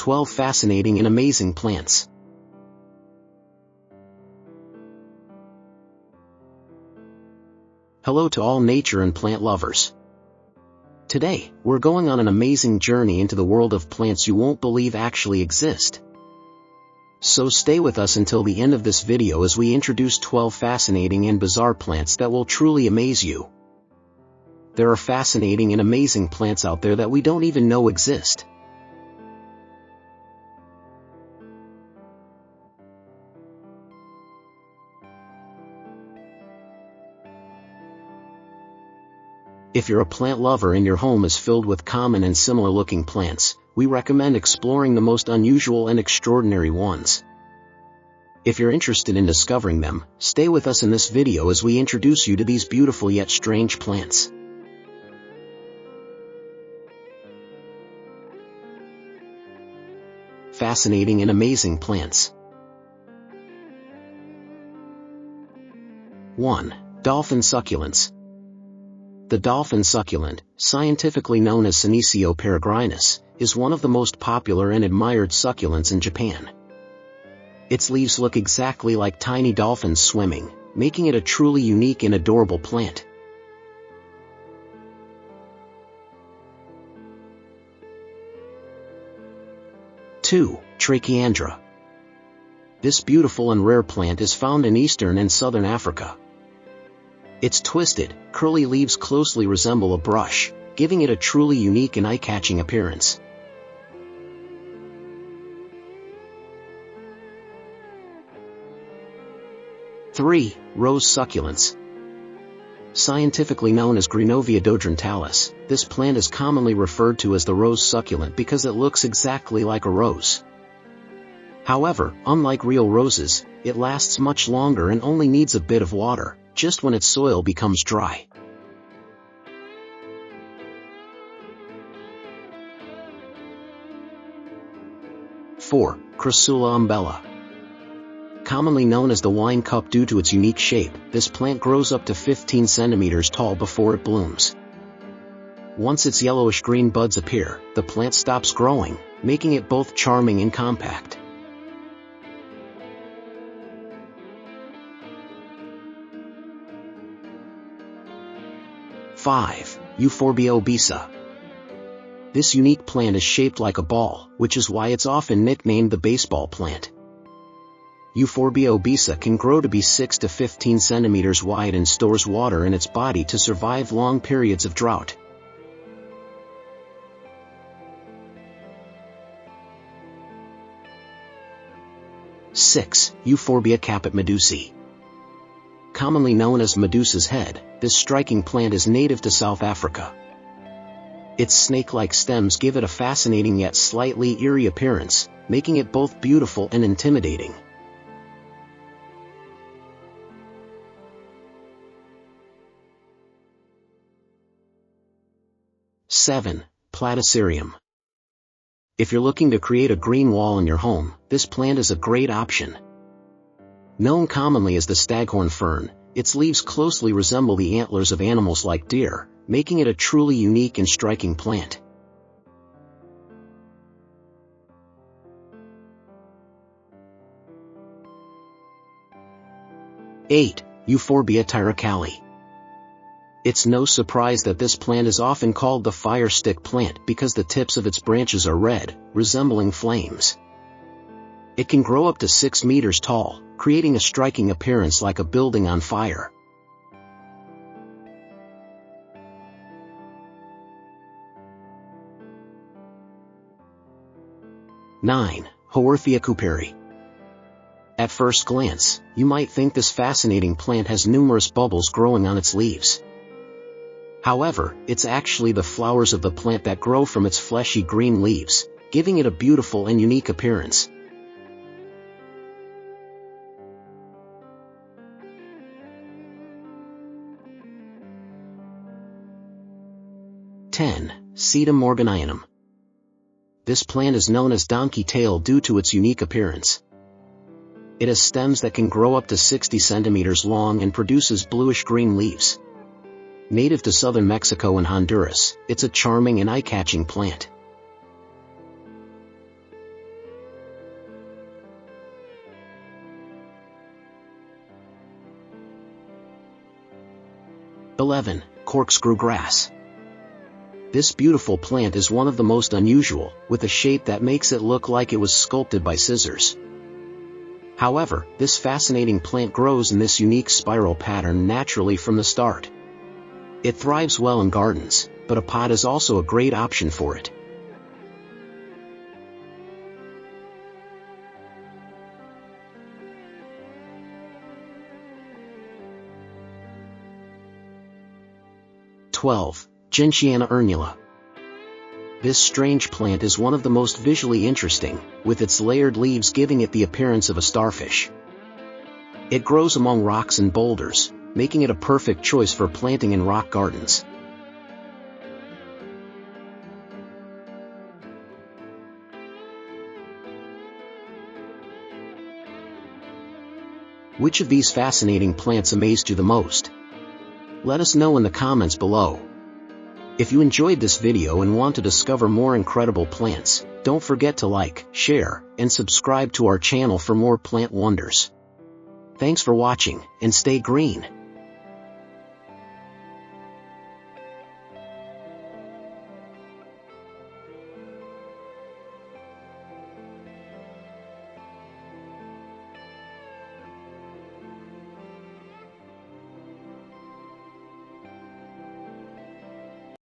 12 fascinating and amazing plants. Hello to all nature and plant lovers. Today, we're going on an amazing journey into the world of plants you won't believe actually exist. So stay with us until the end of this video as we introduce 12 fascinating and bizarre plants that will truly amaze you. There are fascinating and amazing plants out there that we don't even know exist. If you're a plant lover and your home is filled with common and similar looking plants, we recommend exploring the most unusual and extraordinary ones. If you're interested in discovering them, stay with us in this video as we introduce you to these beautiful yet strange plants. Fascinating and amazing plants. 1. Dolphin Succulents. The dolphin succulent, scientifically known as Senecio peregrinus, is one of the most popular and admired succulents in Japan. Its leaves look exactly like tiny dolphins swimming, making it a truly unique and adorable plant. Two. Trachyandra. This beautiful and rare plant is found in eastern and southern Africa. Its twisted, curly leaves closely resemble a brush, giving it a truly unique and eye-catching appearance. Three. Rose succulents. Scientifically known as Greenovia dodentalis, this plant is commonly referred to as the rose succulent because it looks exactly like a rose. However, unlike real roses, it lasts much longer and only needs a bit of water, just when its soil becomes dry. Four. Crassula Umbella. Commonly known as the wine cup due to its unique shape, this plant grows up to 15 centimeters tall before it blooms. Once its yellowish-green buds appear, the plant stops growing, making it both charming and compact. Five. Euphorbia Obesa. This unique plant is shaped like a ball, which is why it's often nicknamed the baseball plant. Euphorbia obesa can grow to be 6 to 15 centimeters wide and stores water in its body to survive long periods of drought. Six. Euphorbia Caput-Medusae. Commonly known as Medusa's head, this striking plant is native to South Africa. Its snake-like stems give it a fascinating yet slightly eerie appearance, making it both beautiful and intimidating. Seven. Platycerium. If you're looking to create a green wall in your home, this plant is a great option. Known commonly as the staghorn fern, its leaves closely resemble the antlers of animals like deer, making it a truly unique and striking plant. Eight. Euphorbia Tirucalli. It's no surprise that this plant is often called the fire stick plant because the tips of its branches are red, resembling flames. It can grow up to 6 meters tall, creating a striking appearance like a building on fire. Nine. Haworthia Cooperi. At first glance, you might think this fascinating plant has numerous bubbles growing on its leaves. However, it's actually the flowers of the plant that grow from its fleshy green leaves, giving it a beautiful and unique appearance. Ten. Sedum Morganianum. This plant is known as donkey tail due to its unique appearance. It has stems that can grow up to 60 centimeters long and produces bluish-green leaves. Native to southern Mexico and Honduras, it's a charming and eye-catching plant. 11. Corkscrew Grass. This beautiful plant is one of the most unusual, with a shape that makes it look like it was sculpted by scissors. However, this fascinating plant grows in this unique spiral pattern naturally from the start. It thrives well in gardens, but a pot is also a great option for it. Gentiana Urnula. This strange plant is one of the most visually interesting, with its layered leaves giving it the appearance of a starfish. It grows among rocks and boulders, making it a perfect choice for planting in rock gardens. Which of these fascinating plants amazed you the most? Let us know in the comments below. If you enjoyed this video and want to discover more incredible plants, don't forget to like, share, and subscribe to our channel for more plant wonders. Thanks for watching, and stay green.